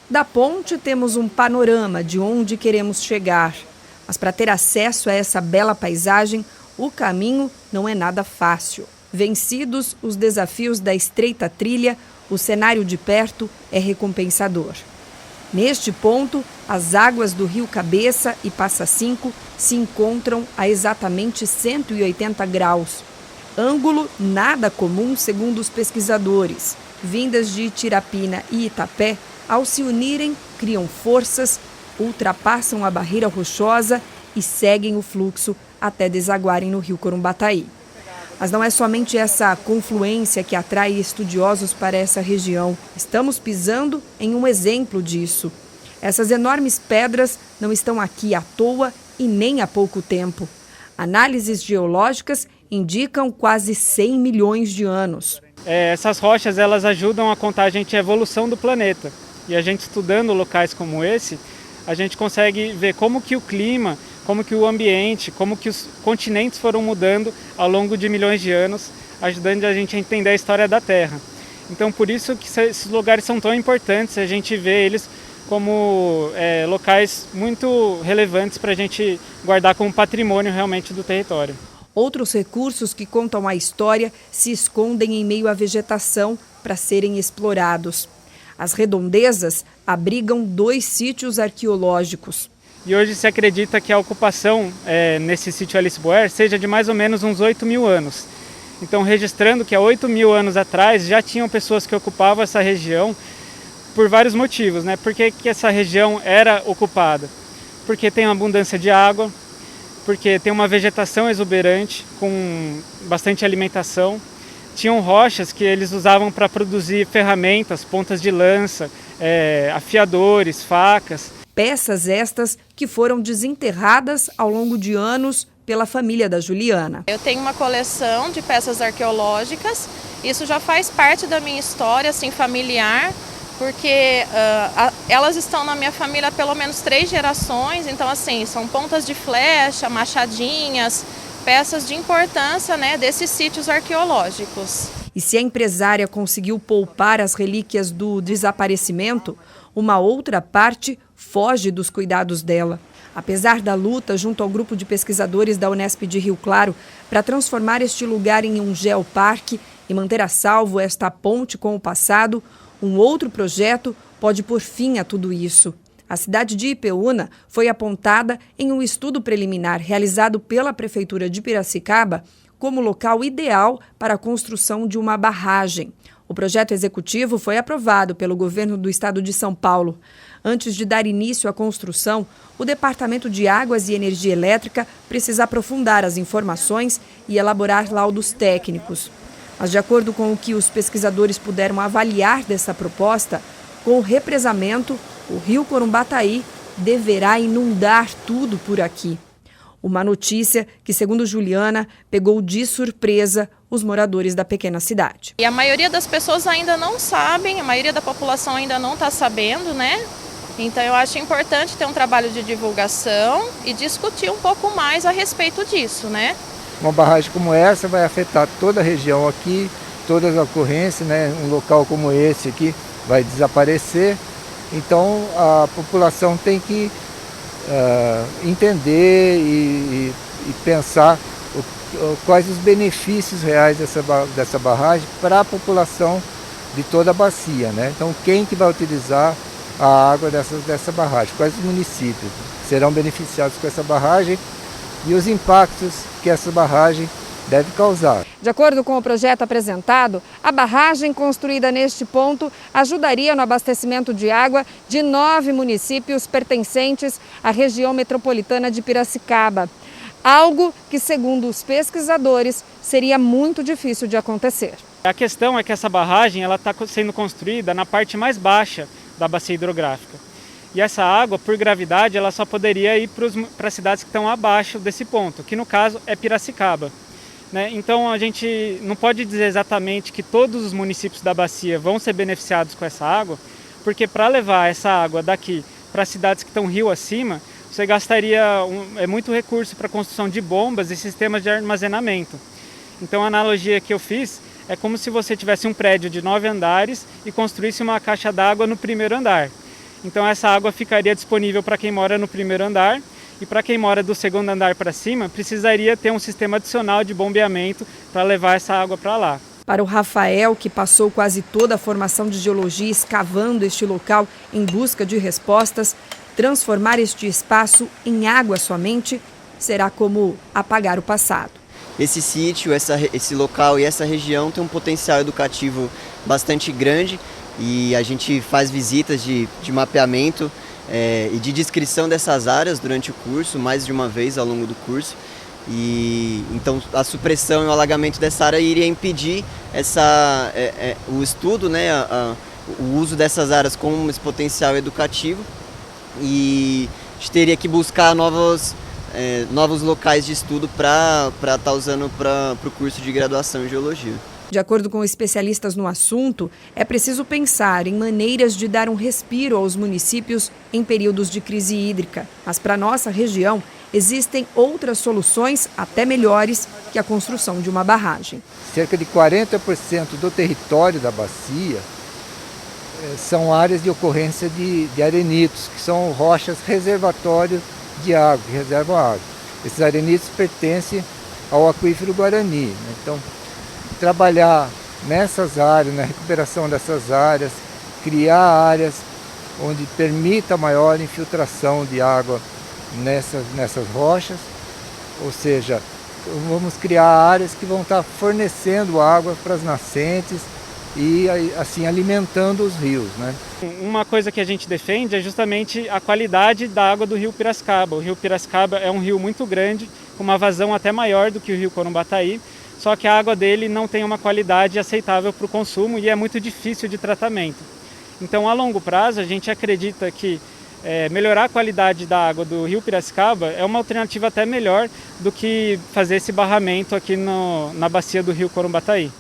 Da ponte temos um panorama de onde queremos chegar. Mas para ter acesso a essa bela paisagem, o caminho não é nada fácil. Vencidos os desafios da estreita trilha, o cenário de perto é recompensador. Neste ponto, as águas do Rio Cabeça e Passa Cinco se encontram a exatamente 180 graus. Ângulo nada comum, segundo os pesquisadores. Vindas de Tirapina e Itapé, ao se unirem, criam forças, ultrapassam a barreira rochosa e seguem o fluxo até desaguarem no Rio Corumbataí. Mas não é somente essa confluência que atrai estudiosos para essa região. Estamos pisando em um exemplo disso. Essas enormes pedras não estão aqui à toa e nem há pouco tempo. Análises geológicas indicam quase 100 milhões de anos. Essas rochas elas ajudam a contar a evolução do planeta. E a gente estudando locais como esse, a gente consegue ver como que o clima, como que o ambiente, como que os continentes foram mudando ao longo de milhões de anos, ajudando a gente a entender a história da Terra. Então, por isso que esses lugares são tão importantes, a gente vê eles como locais muito relevantes para a gente guardar como patrimônio realmente do território. Outros recursos que contam a história se escondem em meio à vegetação para serem explorados. As redondezas abrigam 2 sítios arqueológicos. E hoje se acredita que a ocupação nesse sítio Alice Boer seja de mais ou menos uns 8 mil anos. Então, registrando que há 8 mil anos atrás já tinham pessoas que ocupavam essa região por vários motivos, né? Por que essa região era ocupada? Porque tem uma abundância de água, porque tem uma vegetação exuberante com bastante alimentação. Tinham rochas que eles usavam para produzir ferramentas, pontas de lança, afiadores, facas. Peças estas que foram desenterradas ao longo de anos pela família da Juliana. Eu tenho uma coleção de peças arqueológicas, isso já faz parte da minha história assim, familiar, porque elas estão na minha família há pelo menos 3 gerações, então assim, são pontas de flecha, machadinhas, peças de importância, né, desses sítios arqueológicos. E se a empresária conseguiu poupar as relíquias do desaparecimento, uma outra parte foge dos cuidados dela. Apesar da luta junto ao grupo de pesquisadores da Unesp de Rio Claro para transformar este lugar em um geoparque e manter a salvo esta ponte com o passado, um outro projeto pode pôr fim a tudo isso. A cidade de Ipeúna foi apontada em um estudo preliminar realizado pela Prefeitura de Piracicaba como local ideal para a construção de uma barragem. O projeto executivo foi aprovado pelo governo do estado de São Paulo. Antes de dar início à construção, o Departamento de Águas e Energia Elétrica precisa aprofundar as informações e elaborar laudos técnicos. Mas, de acordo com o que os pesquisadores puderam avaliar dessa proposta, com o represamento, o Rio Corumbataí deverá inundar tudo por aqui. Uma notícia que, segundo Juliana, pegou de surpresa os moradores da pequena cidade. E a maioria das pessoas ainda não sabem, a maioria da população ainda não está sabendo, né? Então eu acho importante ter um trabalho de divulgação e discutir um pouco mais a respeito disso, né? Uma barragem como essa vai afetar toda a região aqui, todas as ocorrências, né? Um local como esse aqui vai desaparecer. Então a população tem que entender e pensar quais os benefícios reais dessa barragem para a população de toda a bacia, né? Então quem que vai utilizar a água dessa barragem, quais os municípios serão beneficiados com essa barragem e os impactos que essa barragem deve causar. De acordo com o projeto apresentado, a barragem construída neste ponto ajudaria no abastecimento de água de 9 municípios pertencentes à região metropolitana de Piracicaba. Algo que, segundo os pesquisadores, seria muito difícil de acontecer. A questão é que essa barragem está sendo construída na parte mais baixa da bacia hidrográfica. E essa água, por gravidade, ela só poderia ir para as cidades que estão abaixo desse ponto, que no caso é Piracicaba. Né? Então a gente não pode dizer exatamente que todos os municípios da bacia vão ser beneficiados com essa água, porque para levar essa água daqui para as cidades que estão rio acima, você gastaria muito recurso para a construção de bombas e sistemas de armazenamento. Então a analogia que eu fiz é como se você tivesse um prédio de 9 andares e construísse uma caixa d'água no primeiro andar. Então essa água ficaria disponível para quem mora no primeiro andar, e para quem mora do segundo andar para cima, precisaria ter um sistema adicional de bombeamento para levar essa água para lá. Para o Rafael, que passou quase toda a formação de geologia escavando este local em busca de respostas, transformar este espaço em água somente será como apagar o passado. Esse sítio, esse local e essa região tem um potencial educativo bastante grande e a gente faz visitas de mapeamento e de descrição dessas áreas durante o curso, mais de uma vez ao longo do curso. E então a supressão e o alagamento dessa área iria impedir o estudo, né, o uso dessas áreas com esse potencial educativo, e a gente teria que buscar novos locais de estudo para estar usando para o curso de graduação em geologia. De acordo com especialistas no assunto, é preciso pensar em maneiras de dar um respiro aos municípios em períodos de crise hídrica. Mas para nossa região, existem outras soluções até melhores que a construção de uma barragem. Cerca de 40% do território da bacia são áreas de ocorrência de arenitos, que são rochas reservatórios de água, que reservam água. Esses arenitos pertencem ao aquífero Guarani, né? Então, trabalhar nessas áreas, na recuperação dessas áreas, criar áreas onde permita maior infiltração de água nessas rochas, ou seja, vamos criar áreas que vão estar fornecendo água para as nascentes e assim alimentando os rios, né? Uma coisa que a gente defende é justamente a qualidade da água do rio Piracicaba. O rio Piracicaba é um rio muito grande, com uma vazão até maior do que o rio Corumbataí, só que a água dele não tem uma qualidade aceitável para o consumo e é muito difícil de tratamento. Então, a longo prazo, a gente acredita que melhorar a qualidade da água do rio Piracicaba é uma alternativa até melhor do que fazer esse barramento aqui na bacia do rio Corumbataí.